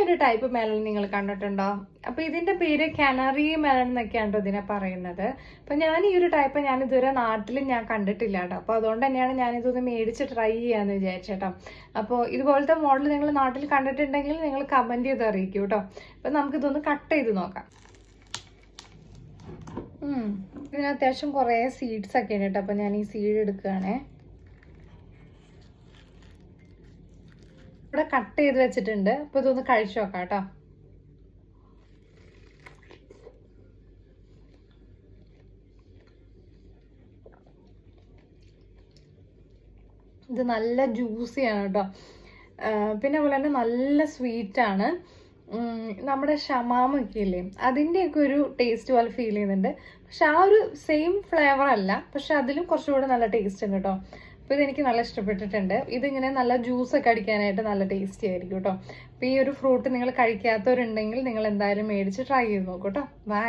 ഒരു type melon നിങ്ങൾ കണ്ടിട്ടുണ്ടോ? അപ്പൊ ഇതിന്റെ പേര് കാനറി മെലൺ എന്നൊക്കെയാണ് ഇതിനെ പറയുന്നത്. അപ്പൊ ഞാൻ ഈ ഒരു ടൈപ്പ് ഞാൻ ഇതുവരെ നാട്ടിൽ ഞാൻ കണ്ടിട്ടില്ല കേട്ടോ. അപ്പൊ അതുകൊണ്ട് തന്നെയാണ് ഞാൻ ഇതൊന്ന് മേടിച്ച് ട്രൈ ചെയ്യാന്ന് വിചാരിച്ചേട്ടോ. അപ്പോൾ ഇതുപോലത്തെ മോഡൽ നിങ്ങൾ നാട്ടിൽ കണ്ടിട്ടുണ്ടെങ്കിൽ നിങ്ങൾ കമന്റ് ചെയ്ത് അറിയിക്കൂ കേട്ടോ. അപ്പൊ നമുക്കിതൊന്ന് കട്ട് ചെയ്ത് നോക്കാം. ഇതിന് അത്യാവശ്യം കുറെ സീഡ്സ് ഒക്കെ ഉണ്ട് കേട്ടോ. അപ്പൊ ഞാൻ ഈ സീഡ് എടുക്കുകയാണേ. ഇവിടെ കട്ട് ചെയ്ത് വെച്ചിട്ടുണ്ട്. അപ്പൊ ഇതൊന്ന് കഴിച്ചു നോക്കാം കേട്ടോ. ഇത് നല്ല ജ്യൂസിയാണ് കേട്ടോ. പിന്നെ അതുപോലെ തന്നെ നല്ല സ്വീറ്റാണ്. നമ്മുടെ ഷമാമൊക്കെ ഇല്ലേ, അതിൻ്റെയൊക്കെ ഒരു ടേസ്റ്റ് പോലെ ഫീൽ ചെയ്യുന്നുണ്ട്. പക്ഷെ ആ ഒരു സെയിം ഫ്ലേവർ അല്ല, പക്ഷെ അതിലും കുറച്ചുകൂടെ നല്ല ടേസ്റ്റ് ഉണ്ട് കേട്ടോ. അപ്പോൾ ഇതെനിക്ക് നല്ല ഇഷ്ടപ്പെട്ടിട്ടുണ്ട്. ഇതിങ്ങനെ നല്ല ജ്യൂസൊക്കെ അടിക്കാനായിട്ട് നല്ല ടേസ്റ്റി ആയിരിക്കും കേട്ടോ. അപ്പോൾ ഈ ഒരു ഫ്രൂട്ട് നിങ്ങൾ കഴിക്കാത്തവരുണ്ടെങ്കിൽ നിങ്ങൾ എന്തായാലും മേടിച്ച് ട്രൈ ചെയ്ത് നോക്കൂ കേട്ടോ. ബൈ.